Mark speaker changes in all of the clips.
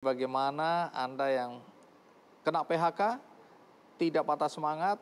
Speaker 1: Bagaimana Anda yang kena PHK, tidak patah semangat,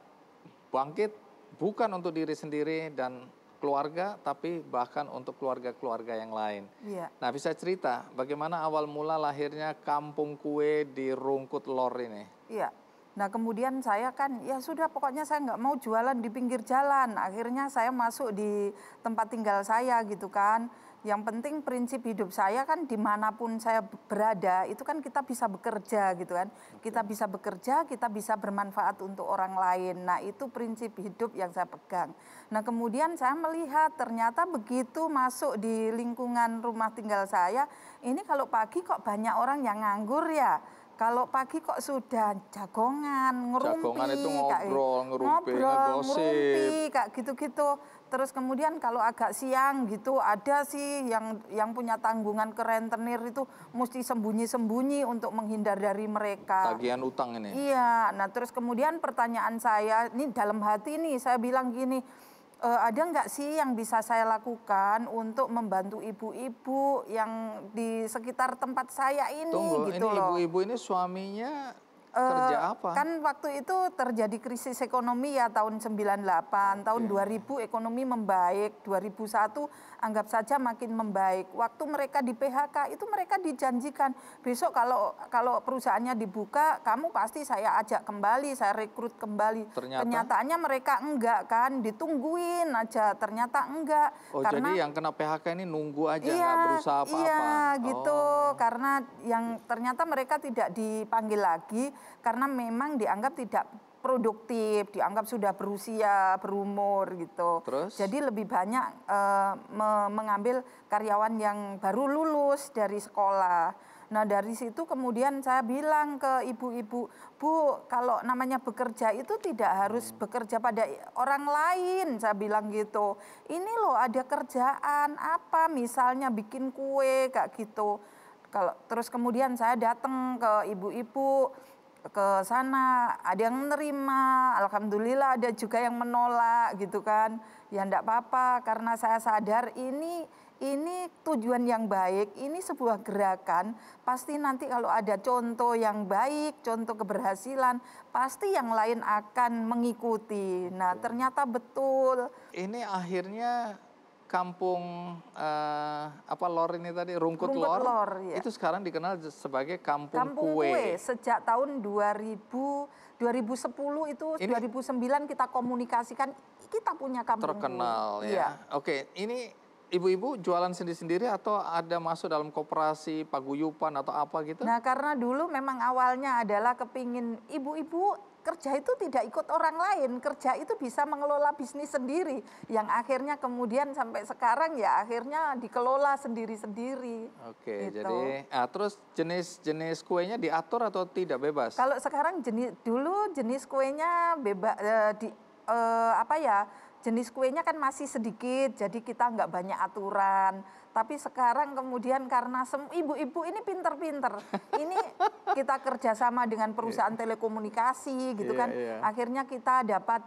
Speaker 1: bangkit, bukan untuk diri sendiri dan keluarga, tapi bahkan untuk keluarga-keluarga yang lain.
Speaker 2: Iya.
Speaker 1: Nah, bisa cerita bagaimana awal mula lahirnya Kampung Kue di Rungkut Lor ini?
Speaker 2: Iya. Nah, kemudian saya kan, ya sudah pokoknya saya nggak mau jualan di pinggir jalan. Akhirnya saya masuk di tempat tinggal saya gitu kan. Yang penting prinsip hidup saya kan dimanapun saya berada, itu kan kita bisa bekerja gitu kan. Kita bisa bekerja, kita bisa bermanfaat untuk orang lain. Nah, itu prinsip hidup yang saya pegang. Nah, kemudian saya melihat ternyata begitu masuk di lingkungan rumah tinggal saya, ini kalau pagi kok banyak orang yang nganggur ya. Kalau pagi kok sudah jagongan, ngerumpi,
Speaker 1: Jagongan itu ngobrol, ngerumpi, ngegosip.
Speaker 2: kayak gitu-gitu. Terus kemudian kalau agak siang gitu ada sih yang punya tanggungan ke rentenir itu mesti sembunyi-sembunyi untuk menghindar dari mereka.
Speaker 1: Tagihan utang ini.
Speaker 2: Iya, nah terus kemudian pertanyaan saya, ini dalam hati nih saya bilang gini, ada nggak sih yang bisa saya lakukan untuk membantu ibu-ibu yang di sekitar tempat saya ini?
Speaker 1: Tunggu,
Speaker 2: gitu
Speaker 1: ini
Speaker 2: loh.
Speaker 1: ibu-ibu ini suaminya kerja apa?
Speaker 2: Kan waktu itu terjadi krisis ekonomi ya tahun 98, tahun 2000 ekonomi membaik, 2001 anggap saja makin membaik. Waktu mereka di PHK itu mereka dijanjikan besok kalau perusahaannya dibuka, kamu pasti saya ajak kembali, saya rekrut kembali. Kenyataannya mereka enggak kan, ditungguin aja, ternyata enggak.
Speaker 1: Oh,
Speaker 2: karena,
Speaker 1: jadi yang kena PHK ini nunggu aja,
Speaker 2: iya,
Speaker 1: nggak berusaha apa-apa.
Speaker 2: Iya, gitu. Karena yang ternyata mereka tidak dipanggil lagi karena memang dianggap tidak produktif, dianggap sudah berusia, berumur gitu.
Speaker 1: Terus?
Speaker 2: Jadi lebih banyak mengambil karyawan yang baru lulus dari sekolah. Nah, dari situ kemudian saya bilang ke ibu-ibu, Bu, kalau namanya bekerja itu tidak harus bekerja pada orang lain, saya bilang gitu. Ini loh ada kerjaan apa, misalnya bikin kue kayak gitu. Terus kemudian saya datang ke ibu-ibu ke sana, ada yang menerima, alhamdulillah ada juga yang menolak gitu kan. Ya enggak apa-apa karena saya sadar ini tujuan yang baik, ini sebuah gerakan, pasti nanti kalau ada contoh yang baik, contoh keberhasilan, pasti yang lain akan mengikuti. Nah, ternyata betul.
Speaker 1: Ini akhirnya Kampung Lor ini tadi, Rungkut Lor
Speaker 2: ya.
Speaker 1: itu sekarang dikenal sebagai Kampung Kue.
Speaker 2: Sejak tahun 2010 itu, 2009 kita komunikasikan, kita punya Kampung
Speaker 1: terkenal
Speaker 2: Kue.
Speaker 1: Ya. Iya. Oke, ini ibu-ibu jualan sendiri-sendiri atau ada masuk dalam koperasi, paguyuban atau apa gitu?
Speaker 2: Nah, karena dulu memang awalnya adalah kepingin ibu-ibu kerja itu tidak ikut orang lain, kerja itu bisa mengelola bisnis sendiri, yang akhirnya kemudian sampai sekarang ya akhirnya dikelola sendiri-sendiri.
Speaker 1: Oke,
Speaker 2: gitu.
Speaker 1: Jadi terus jenis kuenya diatur atau tidak, bebas?
Speaker 2: Kalau sekarang dulu jenis kuenya bebas, jenis kuenya kan masih sedikit, jadi kita nggak banyak aturan. Tapi sekarang kemudian karena ibu-ibu ini pinter-pinter, ini kita kerjasama dengan perusahaan telekomunikasi gitu kan, akhirnya kita dapat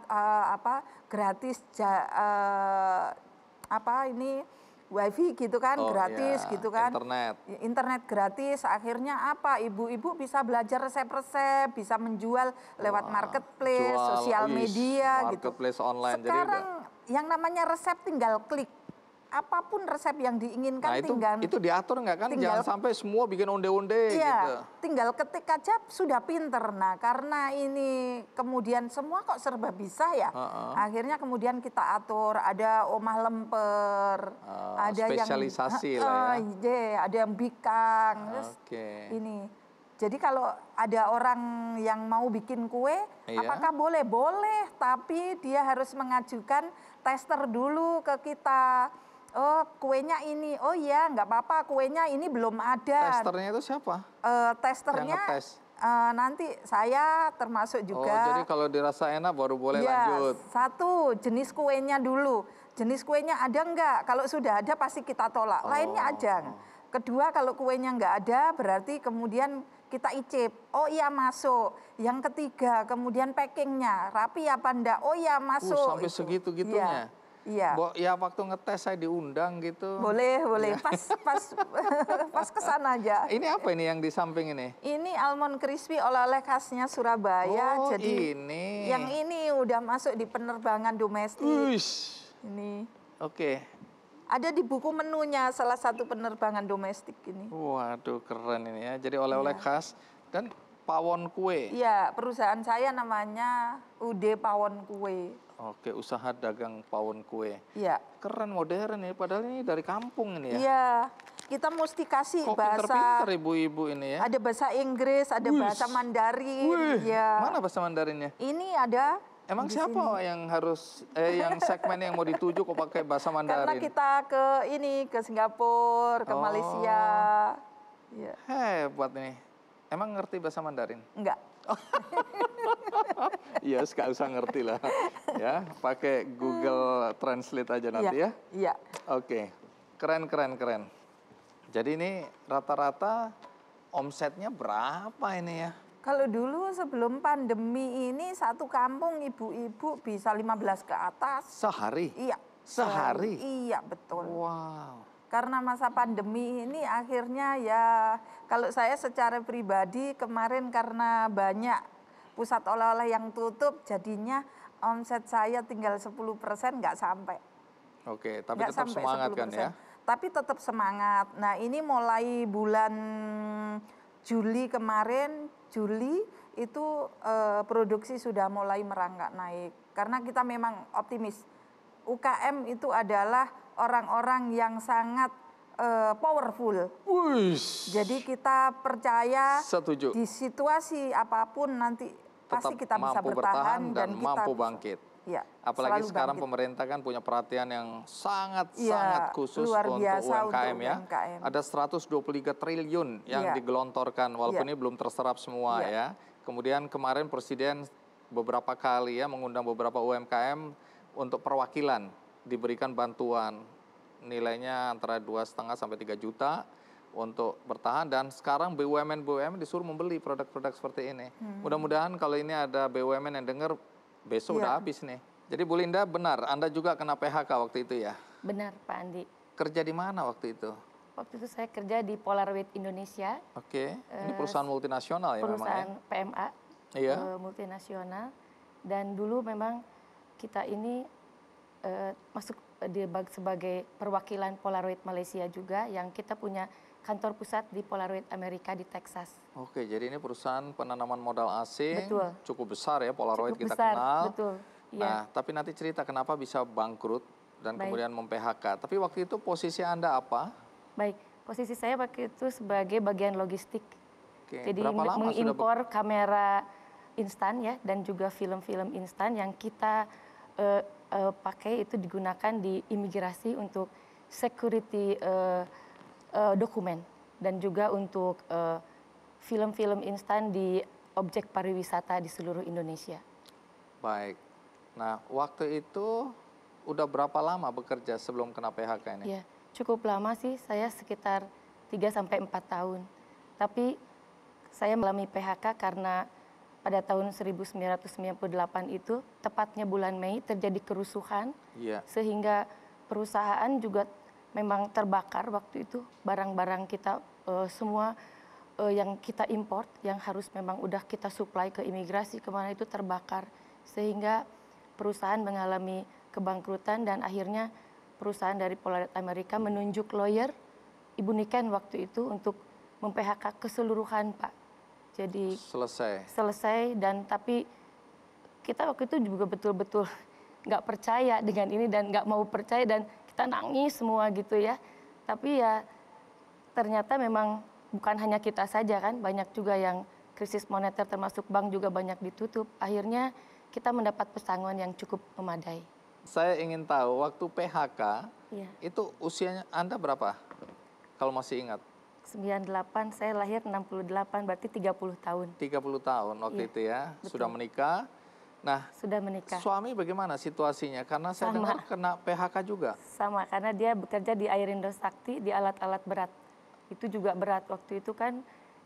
Speaker 2: gratis wifi gitu kan, gratis gitu kan, internet gratis. Akhirnya ibu-ibu bisa belajar resep-resep, bisa menjual lewat marketplace, sosial media gitu.
Speaker 1: Online.
Speaker 2: Sekarang yang namanya resep tinggal klik, apapun resep yang diinginkan.
Speaker 1: Nah, itu diatur nggak kan? Jangan sampai semua bikin onde-onde gitu.
Speaker 2: Tinggal ketik aja sudah pinter. Nah, karena ini kemudian semua kok serba bisa ya. Akhirnya kemudian kita atur, ada omah lemper, ada
Speaker 1: spesialisasi lah
Speaker 2: ya. Ada yang bikang. Ini. Jadi kalau ada orang yang mau bikin kue, apakah boleh? Boleh, tapi dia harus mengajukan tester dulu ke kita. Oh, kuenya ini. Oh iya, nggak apa-apa, kuenya ini belum ada.
Speaker 1: Testernya itu siapa?
Speaker 2: Testernya nanti saya termasuk juga.
Speaker 1: Oh, jadi kalau dirasa enak baru boleh lanjut.
Speaker 2: Satu, jenis kuenya dulu. Jenis kuenya ada nggak? Kalau sudah ada pasti kita tolak. Lainnya aja. Kedua, kalau kuenya nggak ada, berarti kemudian kita icip. Oh iya masuk. Yang ketiga, kemudian packingnya rapi apa enggak? Oh iya masuk.
Speaker 1: Sampai segitu-gitunya.
Speaker 2: Iya.
Speaker 1: Ya waktu ngetes saya diundang gitu.
Speaker 2: Boleh. Pas kesana aja.
Speaker 1: Ini apa ini yang di samping ini?
Speaker 2: Ini almond crispy oleh-oleh khasnya Surabaya.
Speaker 1: Oh,
Speaker 2: Jadi
Speaker 1: ini.
Speaker 2: yang ini udah masuk di penerbangan domestik.
Speaker 1: Uish.
Speaker 2: Ini.
Speaker 1: Oke.
Speaker 2: Ada di buku menunya salah satu penerbangan domestik ini.
Speaker 1: Waduh, keren ini ya. Jadi oleh-oleh
Speaker 2: Iya.
Speaker 1: khas dan pawon kue.
Speaker 2: Iya, perusahaan saya namanya UD Pawon Kue.
Speaker 1: Oke, usaha dagang pawon kue.
Speaker 2: Iya.
Speaker 1: Keren, modern ya. Padahal ini dari kampung ini ya.
Speaker 2: Iya. Kita mesti kasih
Speaker 1: Kok
Speaker 2: bahasa.
Speaker 1: pinter-pinter ibu-ibu ini ya.
Speaker 2: Ada bahasa Inggris, ada bahasa Mandarin.
Speaker 1: Wih,
Speaker 2: Iya.
Speaker 1: mana bahasa Mandarinnya?
Speaker 2: Ini ada.
Speaker 1: Emang
Speaker 2: di
Speaker 1: siapa
Speaker 2: sini.
Speaker 1: yang harus yang segmen yang mau dituju kok pakai bahasa
Speaker 2: Karena
Speaker 1: Mandarin?
Speaker 2: kita ke Singapura, ke
Speaker 1: Oh.
Speaker 2: Malaysia. Iya.
Speaker 1: Hebat nih. Emang ngerti bahasa Mandarin?
Speaker 2: Enggak.
Speaker 1: Iya, gak usah ngerti lah. Ya, pakai Google Translate aja nanti ya.
Speaker 2: Iya.
Speaker 1: Oke, keren. Jadi ini rata-rata omsetnya berapa ini ya?
Speaker 2: Kalau dulu sebelum pandemi ini satu kampung ibu-ibu bisa 15 ke atas.
Speaker 1: Sehari?
Speaker 2: Iya.
Speaker 1: Sehari?
Speaker 2: Iya, betul.
Speaker 1: Wow.
Speaker 2: Karena masa pandemi ini akhirnya ya kalau saya secara pribadi kemarin karena banyak pusat oleh-oleh yang tutup jadinya omset saya tinggal 10% nggak sampai.
Speaker 1: Oke, tapi
Speaker 2: Nggak
Speaker 1: tetap
Speaker 2: sampai
Speaker 1: semangat kan
Speaker 2: 10%.
Speaker 1: ya?
Speaker 2: Tapi tetap semangat. Nah ini mulai bulan Juli kemarin, Juli itu produksi sudah mulai merangkak naik. Karena kita memang optimis. UKM itu adalah orang-orang yang sangat powerful.
Speaker 1: Wush.
Speaker 2: Jadi kita percaya
Speaker 1: Setuju.
Speaker 2: di situasi apapun nanti pasti
Speaker 1: Tetap
Speaker 2: kita bisa
Speaker 1: mampu
Speaker 2: bertahan
Speaker 1: dan
Speaker 2: kita
Speaker 1: mampu
Speaker 2: bisa-
Speaker 1: bangkit.
Speaker 2: Ya,
Speaker 1: Apalagi
Speaker 2: selalu
Speaker 1: sekarang
Speaker 2: bangkit.
Speaker 1: pemerintah kan punya perhatian yang sangat
Speaker 2: Iya,
Speaker 1: khusus
Speaker 2: luar
Speaker 1: untuk
Speaker 2: biasa
Speaker 1: UMKM
Speaker 2: untuk
Speaker 1: ya.
Speaker 2: UMKM.
Speaker 1: Ada 123 triliun yang
Speaker 2: Iya.
Speaker 1: digelontorkan walaupun
Speaker 2: Iya.
Speaker 1: ini belum terserap semua
Speaker 2: Iya.
Speaker 1: ya. Kemudian kemarin Presiden beberapa kali ya mengundang beberapa UMKM untuk perwakilan diberikan bantuan nilainya antara 2,5 sampai 3 juta untuk bertahan dan sekarang BUMN disuruh membeli produk-produk seperti ini. Mudah-mudahan kalau ini ada BUMN yang dengar besok
Speaker 2: Iya.
Speaker 1: udah habis nih. Jadi Bu Linda benar, Anda juga kena PHK waktu itu ya?
Speaker 3: Benar Pak Andi.
Speaker 1: Kerja di mana waktu itu?
Speaker 3: Waktu itu saya kerja di Polaroid Indonesia,
Speaker 1: Oke, ini perusahaan multinasional ya
Speaker 3: perusahaan
Speaker 1: memang
Speaker 3: PMA
Speaker 1: Iya.
Speaker 3: multinasional. Dan dulu memang kita ini masuk sebagai perwakilan Polaroid Malaysia juga, yang kita punya kantor pusat di Polaroid Amerika di Texas.
Speaker 1: ya? Oke, jadi ini perusahaan penanaman modal asing,
Speaker 3: Betul.
Speaker 1: cukup besar ya Polaroid
Speaker 3: Cukup
Speaker 1: kita
Speaker 3: besar,
Speaker 1: kenal.
Speaker 3: betul.
Speaker 1: Nah, tapi nanti cerita kenapa bisa bangkrut dan
Speaker 3: Baik.
Speaker 1: kemudian mem-PHK. Tapi waktu itu posisi Anda apa?
Speaker 3: Baik, posisi saya waktu itu sebagai bagian logistik.
Speaker 1: Oke,
Speaker 3: Jadi
Speaker 1: berapa lama sudah
Speaker 3: mengimpor kamera instan ya, dan juga film-film instan yang kita pakai itu digunakan di imigrasi untuk security dokumen, dan juga untuk film-film instan di objek pariwisata di seluruh Indonesia.
Speaker 1: Baik. Nah, waktu itu udah berapa lama bekerja sebelum kena PHK ini?
Speaker 3: Ya, cukup lama sih, saya sekitar 3-4 tahun. Tapi saya mengalami PHK karena pada tahun 1998 itu, tepatnya bulan Mei, terjadi kerusuhan.
Speaker 1: Iya.
Speaker 3: Sehingga perusahaan juga memang terbakar waktu itu. Barang-barang kita semua yang kita import, yang harus memang udah kita supply ke imigrasi kemana itu terbakar. Sehingga perusahaan mengalami kebangkrutan dan akhirnya perusahaan dari Polaroid Amerika menunjuk lawyer Ibu Niken waktu itu untuk mem-PHK keseluruhan Pak. Jadi selesai, dan tapi kita waktu itu juga betul-betul nggak percaya dengan ini dan nggak mau percaya, dan kita nangis semua gitu ya. Tapi ya ternyata memang bukan hanya kita saja kan, banyak juga yang krisis moneter termasuk bank juga banyak ditutup. Akhirnya kita mendapat pesangon yang cukup memadai.
Speaker 1: Saya ingin tahu waktu PHK
Speaker 3: Iya.
Speaker 1: itu usianya Anda berapa? Kalau masih ingat.
Speaker 3: 98, saya lahir 68, berarti 30 tahun.
Speaker 1: 30 tahun waktu
Speaker 3: Iya,
Speaker 1: itu ya.
Speaker 3: betul.
Speaker 1: Sudah menikah. Nah,
Speaker 3: Sudah menikah.
Speaker 1: suami bagaimana situasinya? Karena saya
Speaker 3: Sama.
Speaker 1: dengar kena PHK juga.
Speaker 3: Sama, karena dia bekerja di Airindo Sakti, di alat-alat berat. Itu juga berat waktu itu kan,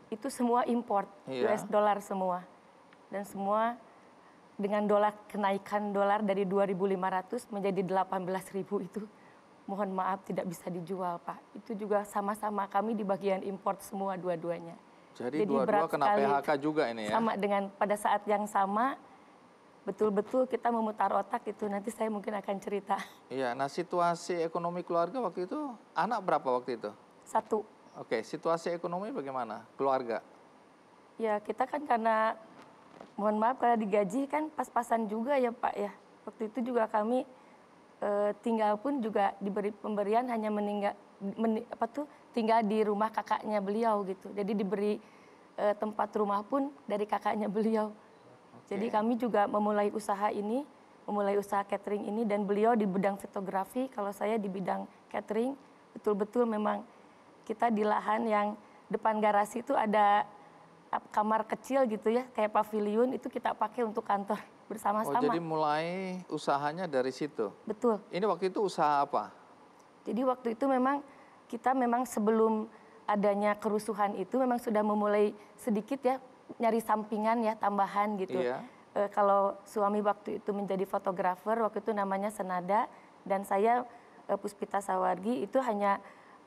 Speaker 3: itu semua import,
Speaker 1: Iya.
Speaker 3: US dollar semua. Dan semua dengan kenaikan dolar dari 2.500 menjadi 18.000 itu, mohon maaf tidak bisa dijual, Pak. Itu juga sama-sama kami di bagian import semua dua-duanya.
Speaker 1: Jadi dua-dua kena
Speaker 3: sekali.
Speaker 1: PHK juga ini ya?
Speaker 3: Sama dengan pada saat yang sama, betul-betul kita memutar otak itu. Nanti saya mungkin akan cerita.
Speaker 1: Iya, nah situasi ekonomi keluarga waktu itu, anak berapa waktu itu?
Speaker 3: 1.
Speaker 1: Oke, situasi ekonomi bagaimana? Keluarga?
Speaker 3: Ya kita kan karena, mohon maaf karena digaji kan pas-pasan juga ya Pak ya. Waktu itu juga kami tinggal pun juga diberi pemberian hanya tinggal di rumah kakaknya beliau gitu. Jadi diberi tempat rumah pun dari kakaknya beliau. Jadi kami juga memulai usaha ini, memulai usaha catering ini, dan beliau di bidang fotografi, kalau saya di bidang catering. Betul-betul memang kita di lahan yang depan garasi itu ada kamar kecil gitu ya, kayak pavilion, itu kita pakai untuk kantor bersama-sama.
Speaker 1: Oh, jadi mulai usahanya dari situ?
Speaker 3: Betul.
Speaker 1: Ini waktu itu usaha apa?
Speaker 3: Jadi waktu itu memang kita sebelum adanya kerusuhan itu memang sudah memulai sedikit ya, nyari sampingan ya, tambahan gitu.
Speaker 1: Iya.
Speaker 3: Kalau suami waktu itu menjadi fotografer, waktu itu namanya Senada, dan saya Puspita Sawargi, itu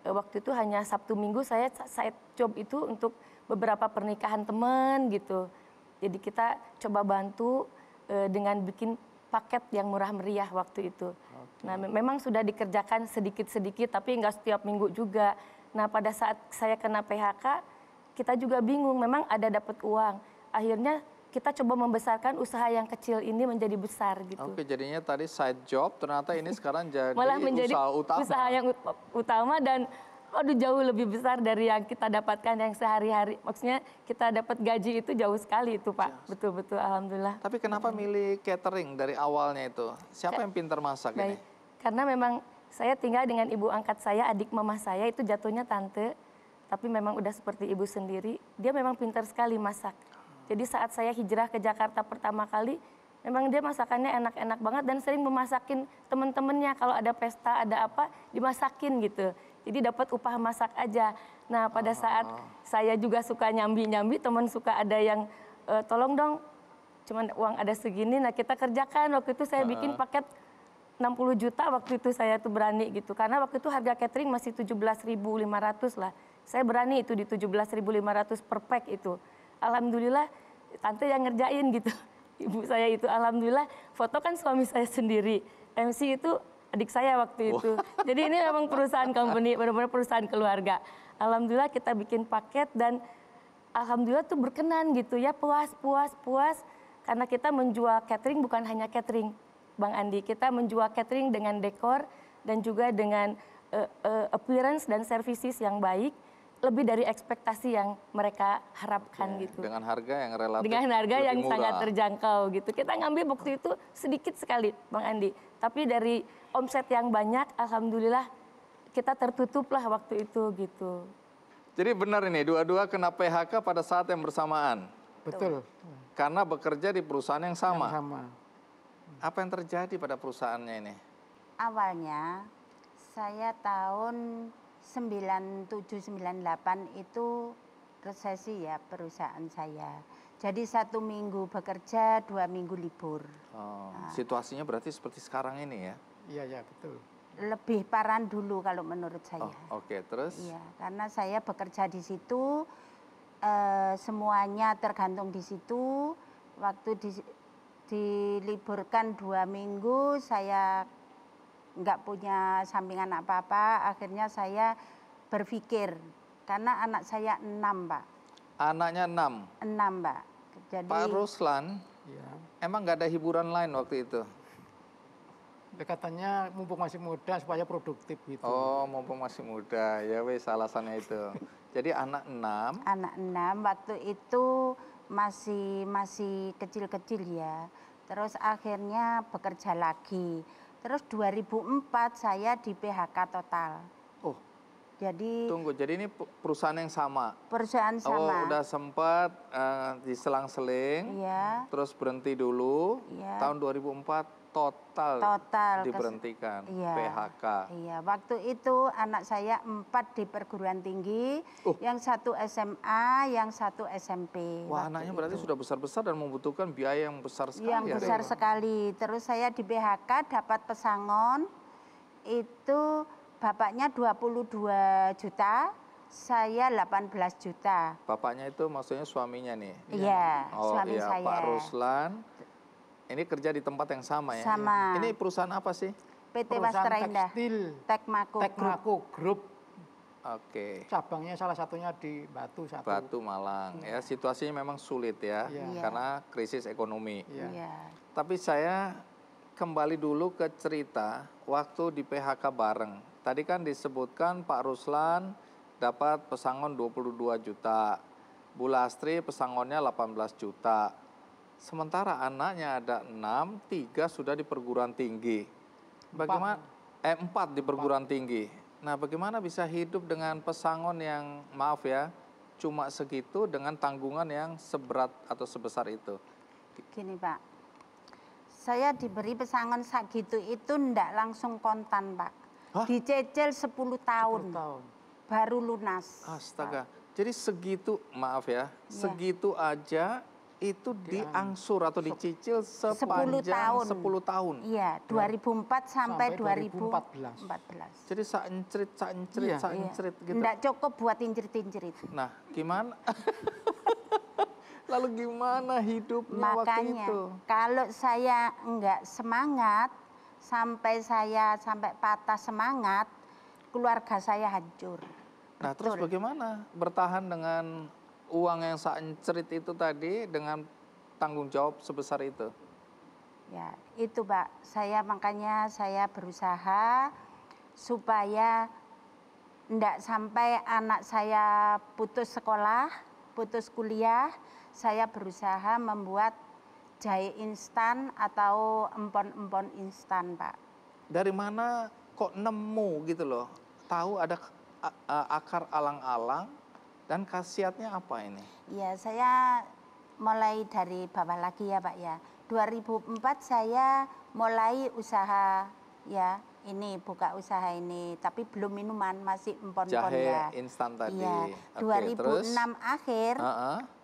Speaker 3: waktu itu hanya Sabtu Minggu saya side job itu untuk beberapa pernikahan teman gitu. Jadi kita coba bantu dengan bikin paket yang murah meriah waktu itu. Nah memang sudah dikerjakan sedikit-sedikit tapi nggak setiap minggu juga. Nah pada saat saya kena PHK, kita juga bingung, memang ada dapat uang. Akhirnya kita coba membesarkan usaha yang kecil ini menjadi besar gitu.
Speaker 1: Oke, jadinya tadi side job, ternyata ini sekarang jadi
Speaker 3: malah menjadi
Speaker 1: usaha utama.
Speaker 3: Usaha yang utama dan jauh lebih besar dari yang kita dapatkan yang sehari-hari. Maksudnya kita dapat gaji itu jauh sekali itu Pak. Betul-betul alhamdulillah.
Speaker 1: Tapi kenapa milih catering dari awalnya itu? Siapa yang pintar masak ini?
Speaker 3: Karena memang saya tinggal dengan ibu angkat saya, adik mama saya itu jatuhnya tante. Tapi memang udah seperti ibu sendiri. Dia memang pintar sekali masak. Jadi saat saya hijrah ke Jakarta pertama kali, memang dia masakannya enak-enak banget dan sering memasakin teman-temannya. Kalau ada pesta, ada apa, dimasakin gitu. Jadi dapat upah masak aja. Nah pada saat saya juga suka nyambi-nyambi, teman suka ada yang tolong dong, cuman uang ada segini, nah kita kerjakan. Waktu itu saya bikin paket 60 juta waktu itu saya tuh berani gitu. Karena waktu itu harga catering masih 17.500 lah. Saya berani itu di 17.500 per pack itu. Alhamdulillah tante yang ngerjain gitu. Ibu saya itu alhamdulillah, foto kan suami saya sendiri. MC itu adik saya waktu itu. Jadi ini memang perusahaan company, benar-benar perusahaan keluarga. Alhamdulillah kita bikin paket dan alhamdulillah tuh berkenan gitu ya, puas. Karena kita menjual catering bukan hanya catering, Bang Andi. Kita menjual catering dengan dekor dan juga dengan appearance dan services yang baik, lebih dari ekspektasi yang mereka harapkan gitu.
Speaker 1: Dengan harga yang relatif
Speaker 3: dengan harga yang
Speaker 1: murah.
Speaker 3: sangat terjangkau gitu. Kita ngambil waktu itu sedikit sekali, Bang Andi. Tapi dari omset yang banyak, alhamdulillah kita tertutup lah waktu itu gitu.
Speaker 1: Jadi benar ini, dua-dua kena PHK pada saat yang bersamaan.
Speaker 4: Betul.
Speaker 1: Karena bekerja di perusahaan yang sama.
Speaker 4: Yang sama.
Speaker 1: Apa yang terjadi pada perusahaannya ini?
Speaker 5: Awalnya saya tahun 97-98 itu resesi ya perusahaan saya. Jadi 1 minggu bekerja, 2 minggu libur.
Speaker 1: Situasinya berarti seperti sekarang ini ya?
Speaker 4: Iya, betul.
Speaker 5: Lebih parah dulu kalau menurut saya.
Speaker 1: Oke, terus?
Speaker 5: Iya, karena saya bekerja di situ, semuanya tergantung di situ. Waktu diliburkan 2 minggu, saya nggak punya sampingan apa-apa. Akhirnya saya berpikir, karena anak saya 6, Pak.
Speaker 1: Anaknya 6?
Speaker 5: 6, Pak. Jadi,
Speaker 1: Pak Ruslan, emang nggak ada hiburan lain waktu itu?
Speaker 4: Katanya mumpung masih muda supaya produktif gitu.
Speaker 1: Oh, mumpung masih muda, ya wes alasannya itu. Jadi anak 6?
Speaker 5: Anak 6, waktu itu masih kecil-kecil ya. Terus akhirnya bekerja lagi. Terus 2004 saya di PHK total.
Speaker 1: Oh,
Speaker 5: jadi
Speaker 1: tunggu, jadi ini perusahaan yang sama?
Speaker 5: Perusahaan sama.
Speaker 1: Oh, udah sempat diselang-seling,
Speaker 5: Iya.
Speaker 1: terus berhenti dulu,
Speaker 5: Iya.
Speaker 1: tahun 2004
Speaker 5: Total
Speaker 1: diberhentikan,
Speaker 5: iya,
Speaker 1: PHK.
Speaker 5: Iya, waktu itu anak saya 4 di perguruan tinggi, yang 1 SMA, yang 1 SMP.
Speaker 1: Wah,
Speaker 5: waktu
Speaker 1: anaknya berarti
Speaker 5: itu.
Speaker 1: sudah besar-besar dan membutuhkan biaya yang besar sekali.
Speaker 5: Yang
Speaker 1: ya,
Speaker 5: besar
Speaker 1: Dek?
Speaker 5: sekali. Terus saya di PHK dapat pesangon, itu bapaknya 22 juta, saya 18 juta.
Speaker 1: Bapaknya itu maksudnya suaminya nih?
Speaker 5: Iya,
Speaker 1: Oh
Speaker 5: suami
Speaker 1: iya,
Speaker 5: saya.
Speaker 1: Pak Ruslan. Ini kerja di tempat yang sama ya?
Speaker 5: Sama.
Speaker 1: Ini perusahaan apa sih?
Speaker 5: PT
Speaker 4: Perusahaan
Speaker 5: Wastra Indah,
Speaker 4: tekstil,
Speaker 5: Tekmaku Group.
Speaker 4: Tekmaku Group,
Speaker 1: Oke.
Speaker 4: cabangnya salah satunya di Batu satu.
Speaker 1: Batu Malang. Ya, situasinya memang sulit ya,
Speaker 4: Iya.
Speaker 1: karena krisis ekonomi.
Speaker 4: Iya.
Speaker 5: Iya.
Speaker 1: Tapi saya kembali dulu ke cerita waktu di PHK bareng. Tadi kan disebutkan Pak Ruslan dapat pesangon 22 juta. Bu Lastri pesangonnya 18 juta. Sementara anaknya ada 6, 3 sudah di perguruan tinggi. Bagaimana? 4 di perguruan tinggi. Nah, bagaimana bisa hidup dengan pesangon yang, maaf ya, cuma segitu dengan tanggungan yang seberat atau sebesar itu?
Speaker 5: Gini Pak, saya diberi pesangon segitu itu ndak langsung kontan Pak.
Speaker 1: Hah?
Speaker 5: Dicecil 10 tahun,
Speaker 4: 10 tahun.
Speaker 5: baru lunas.
Speaker 1: Astaga. Jadi segitu, maaf ya,
Speaker 5: Iya.
Speaker 1: segitu aja itu diangsur atau dicicil sepanjang 10 tahun.
Speaker 5: Iya, 2004 sampai
Speaker 4: Sampai
Speaker 5: 2014.
Speaker 1: Jadi saencrit
Speaker 4: Iya.
Speaker 1: gitu.
Speaker 5: Ndak cukup buat incrit-incrit.
Speaker 1: Nah, gimana? Lalu gimana hidupnya waktu
Speaker 5: Makanya
Speaker 1: itu?
Speaker 5: kalau saya enggak semangat, sampai patah semangat, keluarga saya hancur.
Speaker 1: Nah, terus
Speaker 5: Betul.
Speaker 1: bagaimana bertahan dengan uang yang saencrit itu tadi dengan tanggung jawab sebesar itu?
Speaker 5: Ya, itu Pak. Makanya saya berusaha supaya enggak sampai anak saya putus sekolah, putus kuliah. Saya berusaha membuat jahe instan atau empon-empon instan, Pak.
Speaker 1: Dari mana kok nemu gitu loh? Tahu ada akar alang-alang dan khasiatnya apa ini?
Speaker 5: Ya, saya mulai dari bawah lagi ya, Pak ya. 2004 saya mulai usaha ya, ini buka usaha ini, tapi belum minuman, masih empon-empon
Speaker 1: Jahe
Speaker 5: ya.
Speaker 1: instan tadi.
Speaker 5: Iya,
Speaker 1: Oke,
Speaker 5: 2006 akhir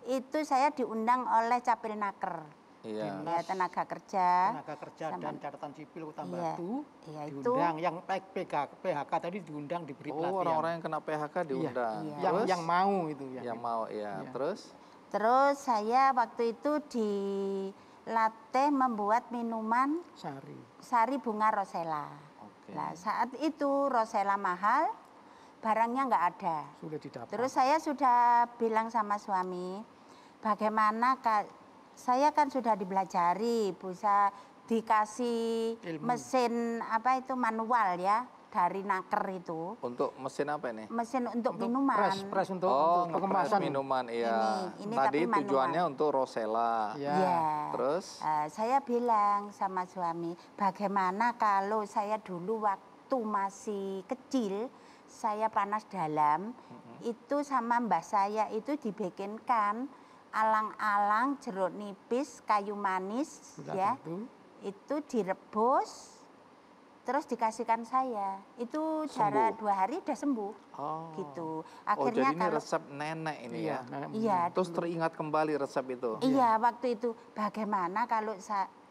Speaker 5: itu saya diundang oleh Capilnaker.
Speaker 1: Iya.
Speaker 5: Ya, tenaga kerja.
Speaker 4: Tenaga kerja dan catatan sipil Kota
Speaker 5: Iya,
Speaker 4: Batu
Speaker 5: iya, itu.
Speaker 4: diundang, yang PHK tadi diundang diberi pelatihan.
Speaker 1: Orang-orang yang kena PHK diundang.
Speaker 5: Iya.
Speaker 1: Terus?
Speaker 4: Yang mau itu ya.
Speaker 1: Yang mau, ya.
Speaker 4: Iya.
Speaker 1: Terus?
Speaker 5: Terus saya waktu itu dilatih membuat minuman sari bunga rosella.
Speaker 1: Oke.
Speaker 5: Nah, saat itu rosella mahal, barangnya nggak ada.
Speaker 4: Sudah didapat.
Speaker 5: Terus saya sudah bilang sama suami, bagaimana saya kan sudah dibelajari, bisa dikasih
Speaker 4: Ilmu.
Speaker 5: mesin apa itu manual ya dari naker itu.
Speaker 1: Untuk mesin apa ini?
Speaker 5: Mesin untuk minuman.
Speaker 4: Press untuk
Speaker 1: ngepres
Speaker 4: pengemasan
Speaker 1: minuman, iya.
Speaker 5: Ini
Speaker 1: Tadi
Speaker 5: tapi manual.
Speaker 1: tujuannya untuk rosella.
Speaker 4: Iya.
Speaker 5: Iya.
Speaker 1: Terus?
Speaker 5: Saya bilang sama suami, bagaimana kalau saya dulu waktu masih kecil, saya panas dalam, itu sama mbah saya itu dibikinkan alang-alang, jeruk nipis, kayu manis,
Speaker 4: Sudah
Speaker 5: ya,
Speaker 4: tentu.
Speaker 5: itu direbus, terus dikasihkan saya. Itu cara 2 hari udah sembuh,
Speaker 1: Oh.
Speaker 5: gitu.
Speaker 1: Oh,
Speaker 5: Akhirnya
Speaker 1: jadi ini resep nenek ini ya?
Speaker 5: Iya,
Speaker 1: Terus teringat kembali resep itu?
Speaker 5: Iya, waktu itu bagaimana kalau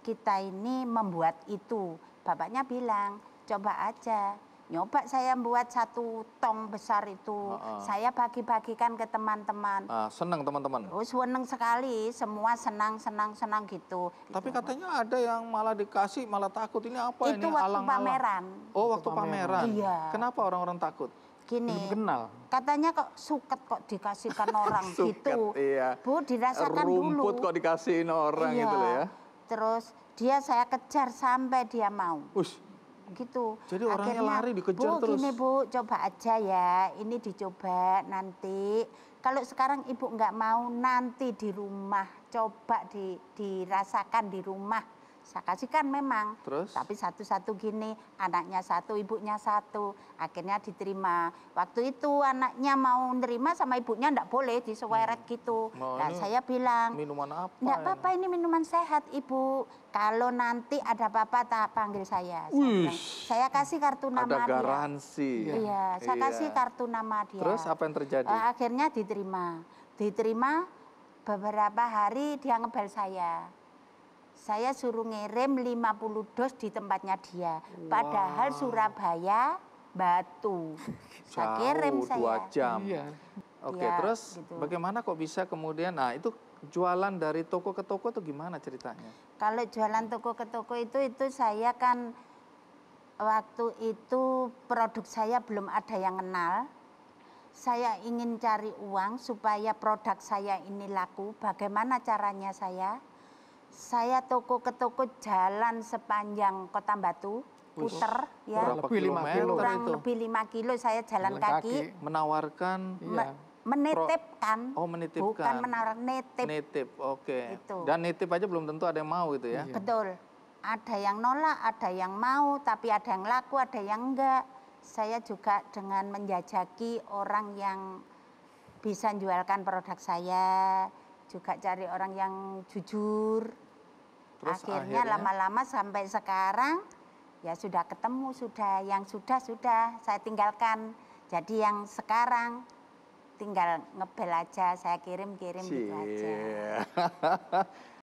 Speaker 5: kita ini membuat itu? Bapaknya bilang, coba aja. Nyoba saya membuat 1 tong besar itu. Saya bagi-bagikan ke teman-teman.
Speaker 1: Senang teman-teman?
Speaker 5: Oh, senang sekali. Semua senang gitu.
Speaker 1: Tapi katanya ada yang malah dikasih, malah takut. Ini apa ini?
Speaker 5: Itu waktu
Speaker 1: Alang-alang.
Speaker 5: pameran.
Speaker 1: Oh, waktu pameran.
Speaker 5: Iya.
Speaker 1: Kenapa orang-orang takut?
Speaker 5: Gini,
Speaker 4: Belum kenal.
Speaker 5: katanya kok suket kok dikasihkan orang
Speaker 1: Suket,
Speaker 5: gitu.
Speaker 1: iya.
Speaker 5: Bu, dirasakan dulu.
Speaker 1: Rumput kok dikasihin orang
Speaker 5: Iya.
Speaker 1: gitu loh ya?
Speaker 5: Terus saya kejar sampai dia mau.
Speaker 1: Ush.
Speaker 5: Gitu.
Speaker 1: Jadi orangnya lari dikejar
Speaker 5: Bu,
Speaker 1: terus.
Speaker 5: gini Bu, coba aja ya, ini dicoba nanti. Kalau sekarang Ibu nggak mau, nanti di rumah, coba dirasakan di rumah Saya kasihkan memang.
Speaker 1: Terus?
Speaker 5: Tapi satu-satu gini, anaknya satu, ibunya satu. Akhirnya diterima. Waktu itu anaknya mau nerima sama ibunya enggak boleh diseweret gitu.
Speaker 1: Nah,
Speaker 5: Nah,
Speaker 1: ini
Speaker 5: saya bilang,
Speaker 1: Minuman apa?
Speaker 5: enggak
Speaker 1: ini?
Speaker 5: apa-apa ini minuman sehat Ibu. Kalau nanti ada apa-apa tak panggil saya. Bilang, saya kasih kartu nama
Speaker 1: Ada
Speaker 5: dia.
Speaker 1: garansi.
Speaker 5: Iya, saya kasih kartu nama dia.
Speaker 1: Terus apa yang terjadi?
Speaker 5: Akhirnya diterima. Diterima beberapa hari dia ngebel saya. Saya suruh ngirim 50 dos di tempatnya dia. Padahal Surabaya, Batu. Saya kirim
Speaker 1: Jauh, 2
Speaker 5: saya.
Speaker 1: jam.
Speaker 4: Iya.
Speaker 1: Oke,
Speaker 5: Iya,
Speaker 1: terus
Speaker 5: gitu.
Speaker 1: bagaimana kok bisa kemudian, nah itu jualan dari toko ke toko itu gimana ceritanya?
Speaker 5: Kalau jualan toko ke toko itu saya kan waktu itu produk saya belum ada yang kenal. Saya ingin cari uang supaya produk saya ini laku. Bagaimana caranya saya? Saya toko ke toko jalan sepanjang Kota Batu, puter ya.
Speaker 1: Berapa
Speaker 4: Lebih 5
Speaker 1: kilometer
Speaker 4: kilo.
Speaker 5: Kurang
Speaker 1: itu?
Speaker 5: lebih 5 kilo saya jalan
Speaker 4: Jalan
Speaker 5: kaki.
Speaker 4: kaki.
Speaker 1: Menawarkan
Speaker 4: Iya.
Speaker 5: Menitipkan.
Speaker 1: Oh, menitipkan.
Speaker 5: Bukan menawarkan, nitip.
Speaker 1: nitip, oke.
Speaker 5: Gitu.
Speaker 1: Dan nitip aja belum tentu ada yang mau gitu ya?
Speaker 4: Iya.
Speaker 5: Betul. Ada yang nolak, ada yang mau, tapi ada yang laku, ada yang enggak. Saya juga dengan menjajaki orang yang bisa menjualkan produk saya, juga cari orang yang jujur.
Speaker 1: Terus
Speaker 5: Akhirnya
Speaker 1: akhirnya?
Speaker 5: lama-lama sampai sekarang ya sudah ketemu, sudah yang sudah saya tinggalkan. Jadi yang sekarang tinggal ngebel aja, saya kirim gitu aja.
Speaker 1: Cie.